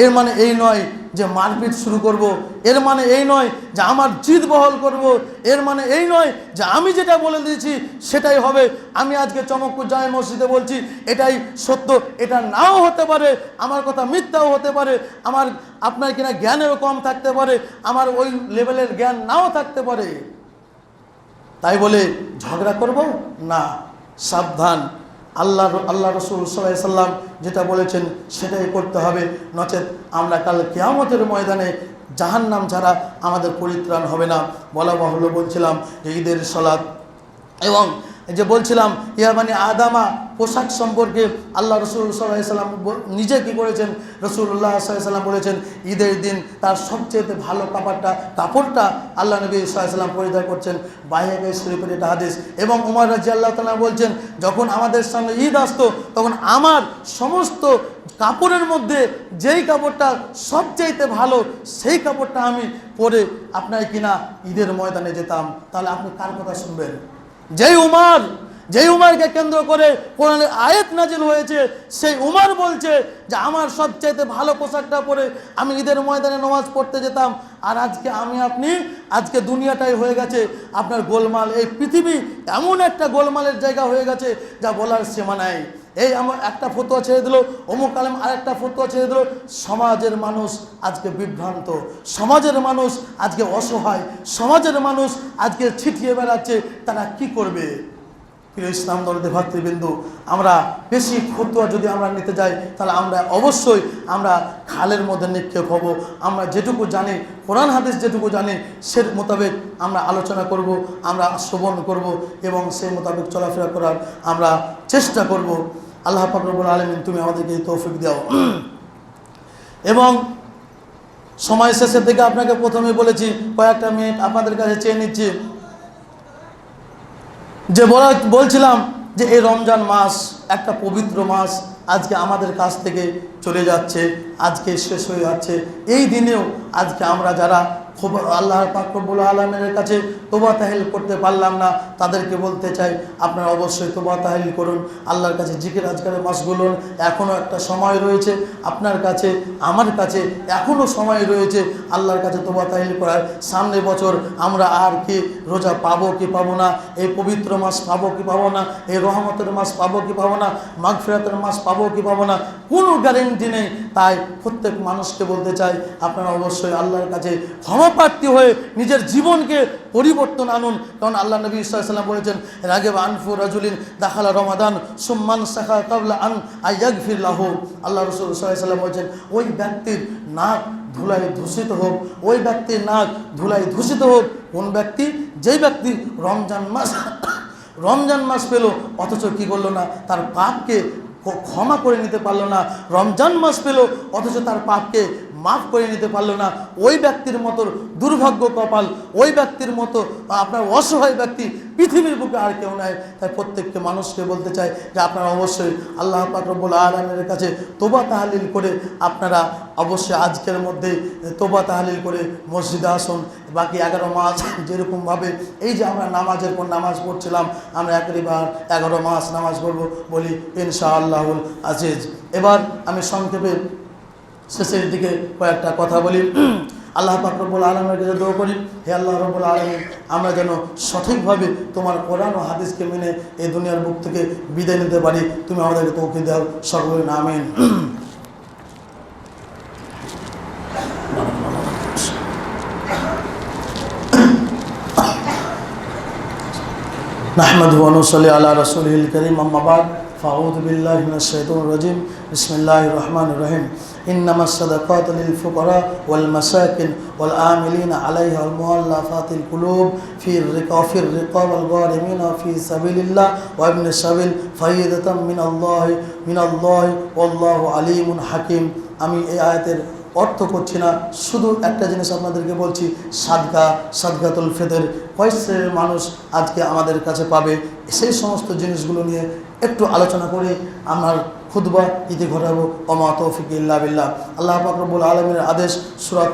এর মানে এই নয় যে মারপিট শুরু করব, এর মানে এই নয় যে আমার জিদ বহল করব, এর মানে এই নয় যে আমি যেটা বলে দিয়েছি সেটাই হবে। আমি আজকে চমকপুর জামে মসজিদে বলছি এটাই সত্য, এটা নাও হতে পারে, আমার কথা মিথ্যাও হতে পারে, আপনার কিনা জ্ঞানেরও কম থাকতে পারে, আমার ওই লেভেলের জ্ঞান নাও থাকতে পারে। তাই বলে ঝগড়া করব না, সাবধান। আল্লাহ রসুল সাল্লাল্লাহু আলাইহি সাল্লাম যেটা বলেছেন সেটাই করতে হবে, নচেত আমরা কাল কিয়ামতের ময়দানে জাহান্নাম ছাড়া আমাদের পরিত্রাণ হবে না। বলা বাহুল্য বলছিলাম যে ঈদের সালাত এবং যে বলছিলাম ইয়াবানি আদামা পোশাক সম্পর্কে আল্লাহ রসুল সাল্লাল্লাহু আলাইহি সাল্লাম নিজে কী করেছেন, রাসূলুল্লাহ সাল্লাল্লাহু আলাইহি সাল্লাম বলেছেন ঈদের দিন তার সবচেয়ে ভালো কাপড়টা আল্লাহ নবী সাল্লাল্লাহু আলাইহি সাল্লাম পরিধান করছেন। বাইহাকী শরীফের এটা হাদিস। এবং উমর রাদিয়াল্লাহু তাআলা বলছেন, যখন আমাদের সামনে ঈদ আসতো তখন আমার সমস্ত কাপড়ের মধ্যে যেই কাপড়টা সবচাইতে ভালো সেই কাপড়টা আমি পরে আপনার কিনা ঈদের ময়দানে যেতাম। তাহলে আপনি কার কথা শুনবেন? যেই উমরকে কেন্দ্র করে কোরআনের আয়াত নাজিল হয়েছে, সেই উমর বলছে যে আমার সবচাইতে ভালো পোশাকটা পরে আমি ঈদের ময়দানে নামাজ পড়তে যেতাম। আর আজকে আজকে দুনিয়াটাই হয়ে গেছে আপনার গোলমাল। এই পৃথিবী এমন একটা গোলমালের জায়গা হয়ে গেছে যা বলার সীমা নাই। এই আমার একটা ফতোয়া ছেড়ে দিল, অমুক আলেম আরেকটা ফতোয়া ছেড়ে দিল। সমাজের মানুষ আজকে বিভ্রান্ত, সমাজের মানুষ আজকে অসহায়, সমাজের মানুষ আজকে ছিটিয়ে বেড়াচ্ছে। তারা কি করবে? প্রিয় ইসলাম দলদের ভাতৃবৃন্দ, আমরা বেশি ফতোয়া যদি আমরা নিতে যাই তাহলে আমরা অবশ্যই খালের মধ্যে নিক্ষেপ হব। আমরা যেটুকু জানি, কোরআন হাদিস যেটুকু জানি, সে মোতাবেক আমরা আলোচনা করব, আমরা শ্রবণ করব এবং সেই মোতাবেক চলাফেরা করার আমরা চেষ্টা করব। আল্লাহ পাক রব্বুল আলামিন তুমি আমাদেরকে তৌফিক দাও। এবং সময় শেষের দিকে আপনাকে প্রথমে বলেছি, কয়েকটা মিনিট আপনাদের কাছে চেয়ে নিচ্ছি। যে বলছিলাম যে এই রমজান মাস একটা পবিত্র মাস আজকে আমাদের কাছ থেকে চলে যাচ্ছে, আজকে শেষ হয়ে যাচ্ছে। এই দিনেও আজকে আমরা যারা আল্লাহ পাক রব্বুল আলামিনের কাছে তোবা তাহলিল করতে পারলাম না, তাদেরকে বলতে চাই আপনারা অবশ্যই তোবা তাহলিল করুন, আল্লাহর কাছে জিকির আজকারে মাসগুলো। এখনও একটা সময় রয়েছে আপনার কাছে, আমার কাছে এখনও সময় রয়েছে আল্লাহর কাছে তোবা তাহলিল করার। সামনে বছর আমরা আর কি রোজা পাবো কি পাবো না, এই পবিত্র মাস পাবো কি পাবো না, এই রহমতের মাস পাবো কি পাবো না, মাগফিরাতের মাস পাবো কি পাবো না, কোনো গ্যারেন্টি নেই। তাই প্রত্যেক মানুষকে বলতে চাই আপনারা অবশ্যই আল্লাহর কাছে ক্ষমাপ্রার্থী হয়ে নিজের জীবনকে পরিবর্তন আনুন। কারণ আল্লাহ নবী সাল্লাল্লাহু আলাইহি ওয়াসাল্লাম বলেছেন, রাগিবা আনফু রাজুলিন দাখালা রমাদান সুম্মান সাখা কাবলা আন আয়াগফির লাহু। আল্লাহ রাসূল সাল্লাল্লাহু আলাইহি ওয়াসাল্লাম বলেছেন, ওই ব্যক্তির নাক ধুলায় দূষিত হোক, ওই ব্যক্তির নাক ধুলায় দূষিত হোক। কোন ব্যক্তি? যেই ব্যক্তি রমজান মাস পেল অথচ কি করলো না, তার পাপকে ক্ষমা করে নিতে পারলো না। রমজান মাস পেল অথচ তার পাপকে মাফ করে নিতে পারলো না। ওই ব্যক্তির মতো দুর্ভাগ্য কপাল, ওই ব্যক্তির মতো আপনার অসহায় ব্যক্তি পৃথিবীর বুকে আর কেউ নাই। তাই প্রত্যেককে মানুষকে বলতে চাই যে আপনারা অবশ্যই আল্লাহ পাক রব্বুল আলামিনের কাছে তোবা তাহলিল করে আপনারা অবশ্যই আজকের মধ্যে তোবা তাহলিল করে মসজিদে আসুন। বাকি 11 মাস যেরকমভাবে এই যে আমরা নামাজের পর নামাজ পড়ছিলাম, আমরা একবার 11 মাস নামাজ পড়বো বলি ইনশাআল্লাহুল আজিজ। এবার আমি সংক্ষেপে শেষের দিকে কয়েকটা কথা বলি। আল্লাহ পাক রব্বুল আলামিনের কাছে দোয়া করি, হে আল্লাহ রব্বুল আলামিন, আমরা যেন সঠিকভাবে তোমার কোরআন ও হাদিসকে মেনে এই দুনিয়ার বুক থেকে বিদায় নিতে পারি। তুমি আমাদেরকে তৌফিক দাও, সকলে আমিন। নাহমাদুহু ওয়া নুসাল্লি আলা রাসূলিল কারীম, আম্মা বা'দ, ফাআউযু বিল্লাহি মিনাশ শাইতানির রাজীম, বিসমিল্লাহির রহমানির রহিম। إنما الصدقات للفقراء والمساكين والعاملين عليها والمؤلفات القلوب في الرقاب والغارمين في سبيل الله وابن السبيل فريضة من الله والله عليم حكيم। আমি এই আয়াতের অর্থ করছি না, শুধু একটা জিনিস আপনাদেরকে বলছি, সাদকাতুল ফিতর কয় শ্রেণীর মানুষ আজকে আমাদের কাছে পাবে, সেই সমস্ত জিনিসগুলো নিয়ে একটু আলোচনা করে আমার খুতবা ইতি ঘটাবো। ওমা তৌফিক ইল্লা বিল্লাহ। আল্লাহ পাক রব্বুল আলামিনের আদেশ, সূরা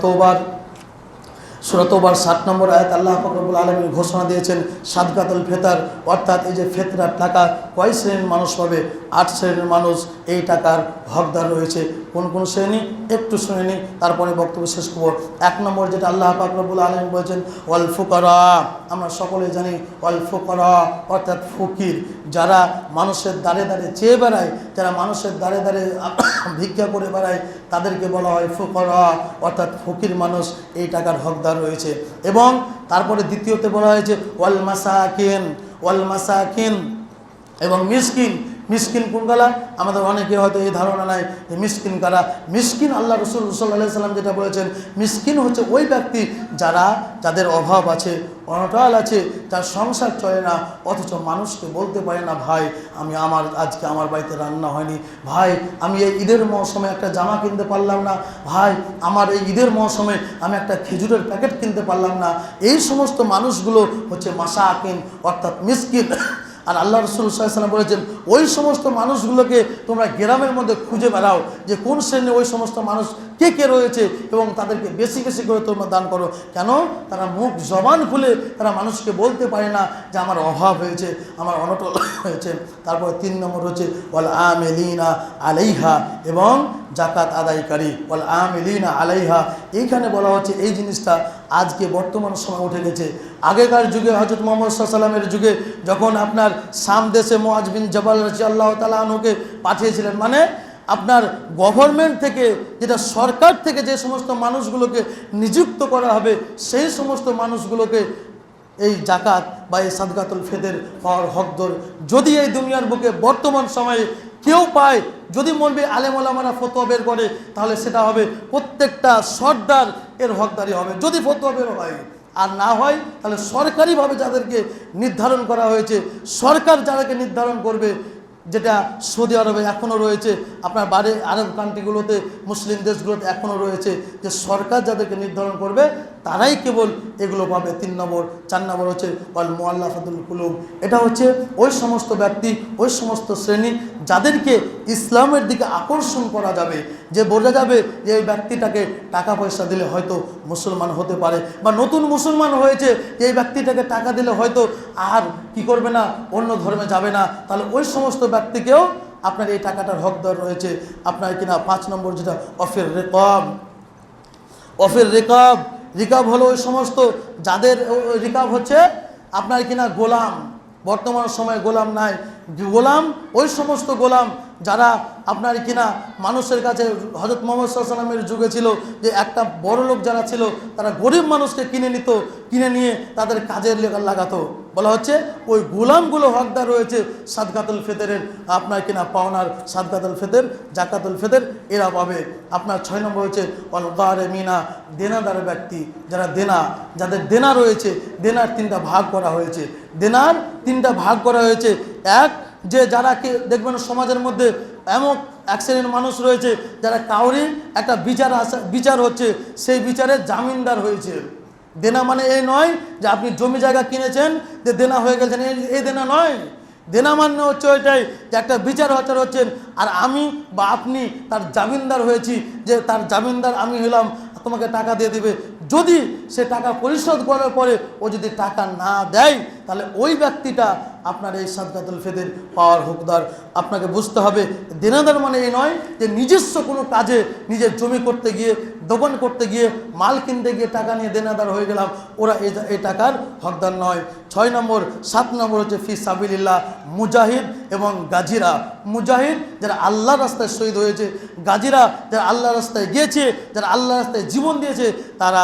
তওবার 60 নম্বর আয়াত আল্লাহ পাক রব্বুল আলামিন ঘোষণা দিয়েছেন সাদকাতুল ফিতর, অর্থাৎ এই যে ফিতরার টাকা কয় শ্রেণীর মানুষ পাবে? 8 শ্রেণীর মানুষ এই টাকার হকদার রয়েছে। কোন কোন শ্রেণী একটু শুনে নিই, তারপরে বক্তব্য শেষ করব। 1 নম্বর যেটা আল্লাহ পাক রব্বুল আলামিন বলেছেন, ওয়াল ফুকারা। আমরা সকলে জানি ওয়াল ফুকারা অর্থাৎ ফকির, যারা মানুষের দ্বারে দ্বারে চেয়ে বেড়ায়, যারা মানুষের দ্বারে দ্বারে ভিক্ষা করে বেড়ায়, তাদেরকে বলা হয় ফুকারা, অর্থাৎ ফকির মানুষ এই টাকার হকদার রয়েছে। এবং তারপরে দ্বিতীয়তে বলা হয়েছে ওয়াল মাসাকিন এবং মিসকিন কোনগুলা? আমাদের অনেকে হয়তো এই ধারণা নাই যে মিসকিন কারা। মিসকিন আল্লাহ রাসূল সাল্লাল্লাহু আলাইহি সাল্লাম যেটা বলেছেন, মিসকিন হচ্ছে ওই ব্যক্তি যাদের অভাব আছে, অনটল আছে, যার সংসার চলে না, অথচ মানুষকে বলতে পারে না, ভাই আমি আজকে আমার বাড়িতে রান্না হয়নি, ভাই আমি এই ঈদের মৌসুমে একটা জামা কিনতে পারলাম না, ভাই আমার এই ঈদের মৌসুমে আমি একটা খেজুরের প্যাকেট কিনতে পারলাম না। এই সমস্ত মানুষগুলো হচ্ছে মাসাকিন, অর্থাৎ মিসকিন। আর আল্লাহ রাসূল সাল্লাল্লাহু আলাইহি ওয়াসাল্লাম বলেছেন, ওই সমস্ত মানুষগুলোকে তোমরা গ্রামের মধ্যে খুঁজে বেড়াও যে কোন শ্রেণীর ওই সমস্ত মানুষ কে কে রয়েছে, এবং তাদেরকে বেশি বেশি করে তোমরা দান করো। কেন? তারা মুখ জবান খুলে তারা মানুষকে বলতে পারে না যে আমার অভাব হয়েছে, আমার অনটল হয়েছে। তারপর 3 নম্বর হচ্ছে ওয়াল আমিলিনা আলাইহা, এবং জাকাত আদায়কারী। ওয়াল আমিলিনা আলাইহা, এইখানে বলা হচ্ছে এই জিনিসটা আজকে বর্তমান সময় উঠে গেছে। আগেকার যুগে হযরত মুহাম্মদ সাল্লাল্লাহু আলাইহি ওয়াসাল্লামের যুগে যখন আপনার শাম দেশে মুআজ বিন জাবাল রাদিয়াল্লাহু তাআলা আনহুকে পাঠিয়েছিলেন, মানে আপনার গভর্নমেন্ট থেকে, যেটা সরকার থেকে যে সমস্ত মানুষগুলোকে নিযুক্ত করা হবে, সেই সমস্ত মানুষগুলোকে এই জাকাত বা এই সাদকাতুল ফিতর পাওয়ার হকদার যদি এই দুনিয়ার বুকে বর্তমান সময়ে কেউ পায়, যদি মৌলবি আলেম ওলামারা ফতোয়া বের করে, তাহলে সেটা হবে প্রত্যেকটা সর্দার এর হকদারি হবে, যদি ফতোয়া বের হয়। আর না হয় তাহলে সরকারিভাবে যাদেরকে নির্ধারণ করা হয়েছে, সরকার যাদেরকে নির্ধারণ করবে, যেটা সৌদি আরবে এখনও রয়েছে, আপনার বাইরে আরব কান্ট্রিগুলোতে, মুসলিম দেশগুলোতে এখনও রয়েছে, যে সরকার যাদেরকে নির্ধারণ করবে তারাই কেবল এগুলো পাবে। 3 নম্বর। 4 নম্বর হচ্ছে ওয়াল মুআল্লাফাতুল কুলুব, এটা হচ্ছে ওই সমস্ত ব্যক্তি, ওই সমস্ত শ্রেণী যাদেরকে ইসলামের দিকে আকর্ষণ করা যাবে, যে বোঝা যাবে যে এই ব্যক্তিটাকে টাকা পয়সা দিলে হয়তো মুসলমান হতে পারে, বা নতুন মুসলমান হয়েছে, যে এই ব্যক্তিটাকে টাকা দিলে হয়তো আর কি করবে না, অন্য ধর্মে যাবে না, তাহলে ওই সমস্ত ব্যক্তিকেও আপনার এই টাকাটার হকদার রয়েছে। আপনার কিনা 5 নম্বর যেটা অফের রিকাব। অফের রিকাব, রিকাব হলো ওই সমস্ত যাদের, রিকাব হচ্ছে আপনার কিনা গোলাম। বর্তমান সময়ে গোলাম নাই, গোলাম ওই সমস্ত গোলাম যারা আপনার কিনা মানুষের কাছে, হযরত মুহাম্মদ সাল্লাল্লাহু আলাইহি ওয়াসাল্লামের যুগে ছিল যে একটা বড় লোক যারা ছিল তারা গরিব মানুষকে কিনে নিত, কিনে নিয়ে তাদের কাজের লাগাতো। বলা হচ্ছে ওই গোলামগুলো হকদার রয়েছে সাদকাতুল ফিতরের, আপনার কিনা পাওনার সাদকাতুল ফিতর, জাকাতুল ফিতর এরা পাবে। আপনার 6 নম্বর হচ্ছে ওয়াল গারিমিনা, দেনাদার ব্যক্তি, যারা যাদের দেনা রয়েছে, দেনার 3টা ভাগ করা হয়েছে। দেনার 3টা ভাগ করা হয়েছে। এক, যে যারা দেখবেন সমাজের মধ্যে এমন এক শ্রেণীর মানুষ রয়েছে যারা কাউরি একটা বিচার হচ্ছে, সেই বিচারের জামিনদার হয়েছে। দেনা মানে এই নয় যে আপনি জমি জায়গা কিনেছেন যে দেনা হয়ে গেছেন, এই দেনা নয়। দেনা মানে হচ্ছে ওইটাই যে একটা বিচার হচ্ছেন, আর আমি বা আপনি তার জামিনদার হয়েছি, যে তার জামিনদার আমি হলাম, তোমাকে টাকা দিয়ে দিবে। যদি সে টাকা পরিশোধ করার পরে ও যদি টাকা না দেয়, তাহলে ওই ব্যক্তিটা আপনার এই সাদকাতুল ফিতর পাওয়ার হকদার। আপনাকে বুঝতে হবে দেনাদার মানে এই নয় যে নিজস্ব কোনো কাজে, নিজের জমি করতে গিয়ে, দোকান করতে গিয়ে, মাল কিনতে গিয়ে টাকা নিয়ে দেনাদার হয়ে গেলাম, ওরা এই টাকার হকদার নয়। 6 নম্বর। 7 নম্বর হচ্ছে ফি সাবিলিল্লাহ, মুজাহিদ এবং গাজিরা। মুজাহিদ যারা আল্লাহর রাস্তায় শহীদ হয়েছে, গাজিরা যারা আল্লাহর রাস্তায় গিয়েছে, যারা আল্লাহর রাস্তায় জীবন দিয়েছে তারা।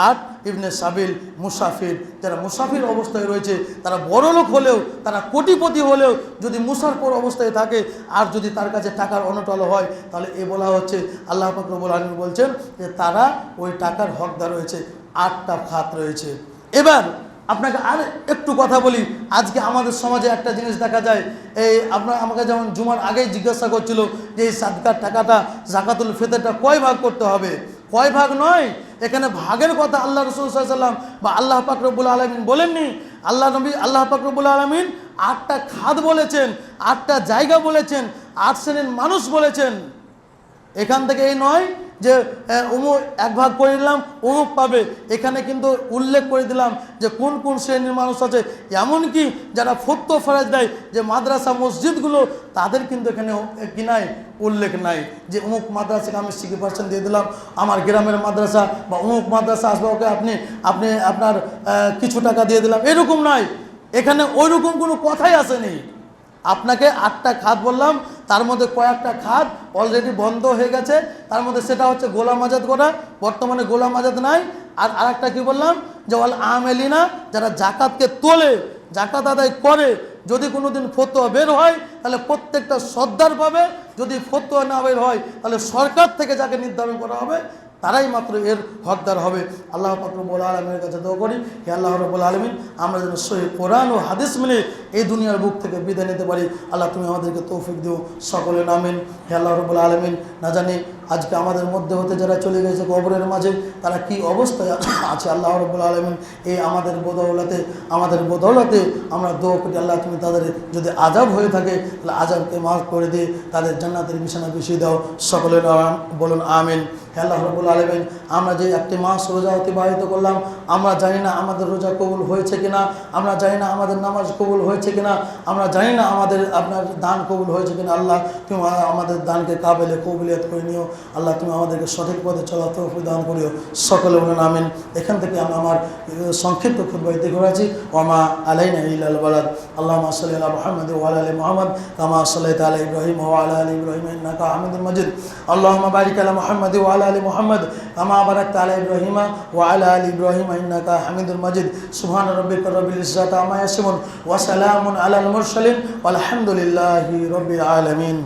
8 ইবনে সাবিল, মুসাফির, যারা মুসাফির অবস্থায় রয়েছে, তারা বড় লোক হলেও, তারা কোটিপতি হলেও যদি মুসাফির অবস্থায় থাকে আর যদি তার কাছে টাকার অনটল হয়, তাহলে এ বলা হচ্ছে, আল্লাহ পাক রব্বুল আলামিন বলছেন যে তারা ওই টাকার হকদার রয়েছে। 8টা খাত রয়েছে। এবার আপনাকে আর একটু কথা বলি। আজকে আমাদের সমাজে একটা জিনিস দেখা যায়, এই আপনার আমাকে যেমন জুমার আগেই জিজ্ঞাসা করছিল যে এই সাদকার টাকাটা, জাকাতুল ফিতরটা কয় ভাগ করতে হবে? কয় ভাগ নয়, এখানে ভাগের কথা আল্লাহ রাসূল সাল্লাল্লাহু আলাইহি ওয়াসাল্লাম বা আল্লাহ পাক রব্বুল আলামিন বলেননি। আল্লাহ পাক রব্বুল আলামিন 8টা খাত বলেছেন, 8টা জায়গা বলেছেন, 8 শ্রেণীর মানুষ বলেছেন। এখান থেকে এই নয় যে অমুক 1 ভাগ করে দিলাম অমুক পাবে। এখানে কিন্তু উল্লেখ করে দিলাম যে কোন কোন শ্রেণীর মানুষ আছে। এমনকি যারা ফতোয়া ফরজ দেয় যে মাদ্রাসা মসজিদগুলো, তাদের কিন্তু এখানে কি নাই, উল্লেখ নাই যে অমুক মাদ্রাসাকে আমি 60% দিয়ে দিলাম, আমার গ্রামের মাদ্রাসা বা অমুক মাদ্রাসা আসবে, ওকে আপনি আপনার কিছু টাকা দিয়ে দিলাম, এরকম নয়। এখানে ওইরকম কোনো কথাই আসেনি। আপনাকে 8টা খাত বললাম, তার মধ্যে কয়েকটা খাত অলরেডি বন্ধ হয়ে গেছে। তার মধ্যে সেটা হচ্ছে গোলাম আজাদ করা, বর্তমানে গোলাম আজাদ নাই। আর আরেকটা কি বললাম, যে ওয়াল আমেলিনা, যারা জাকাতকে তোলে, জাকাত আদায় করে, যদি কোনো দিন ফতোয়া বের হয় তাহলে প্রত্যেকটা সর্দার পাবে, যদি ফতোয়া না বের হয় তাহলে সরকার থেকে যাকে নির্ধারণ করা হবে তারাই মাত্র এর হকদার হবে। আল্লাহ পাক রব্বুল আলামিনের কাছে দোয়া করি, হে আল্লাহ রাব্বুল আলামিন, আমরা যেন সহিহ কোরআন ও হাদিস মেনে এই দুনিয়ার বুক থেকে বিদায় নিতে পারি। আল্লাহ তুমি আমাদেরকে তৌফিক দিও, সকলে আমিন। হে আল্লাহ রাব্বুল আলামিন, না জানি আজকে আমাদের মধ্যে হতে যারা চলে গেছে কবরের মাঝে, তারা কি অবস্থায় আছে আল্লাহ রাব্বুল আলামিন, এই আমাদের বদৌলতে আমরা দোয়া করি, আল্লাহ তুমি তাদের যদি আযাব হয়ে থাকে তাহলে আযাবকে মাফ করে দিয়ে তাদের জান্নাতের বিছানা বিছিয়ে দাও, সকলে বলুন আমিন। হে আল্লাহ রাব্বুল আলামিন, আমরা যে একটি মাস রোজা অতিবাহিত করলাম, আমরা জানি না আমাদের রোজা কবুল হয়েছে কিনা, আমরা জানি না আমাদের নামাজ কবুল হয়েছে কিনা, আমরা জানি না আমাদের আপনার দান কবুল হয়েছে কিনা। আল্লাহ তুমি আমাদের দানকে কাবেলে কবুলিয়ত করে নিও। আল্লাহ তুমি আমাদেরকে সঠিক পথে চলার তৌফিক দান করিও, সকলে বলুন আমিন। এখান থেকে আমি আমার সংক্ষিপ্ত খুতবা ইতি করেছি। ওমা আলাইনা ইল্লাল বালাগ। আল্লাহুম্মা সাল্লি আলা মুহাম্মাদ ওয়া আলা আলি মুহাম্মাদ কামা সাল্লাইতা আলা ইব্রাহিম ওয়া আলা আলি ইব্রাহিম ইন্নাকা হামিদুম মাজিদ। আল্লাহুম্মা বারিক আলা মুহাম্মাদ ওয়া আলা আলি মুহাম্মাদ কামা বারাকতা আলা ইব্রাহিম ওয়া আলা আলি ইব্রাহিম ইন্নাকা হামিদুম মাজিদ। সুবহান রাব্বিকা রাব্বিল ইজ্জাতি আম্মা ইয়াসিফুন ওয়া সালামুন আলাল মুরসালিন ওয়াল হামদুলিল্লাহি রাব্বিল আলামিন।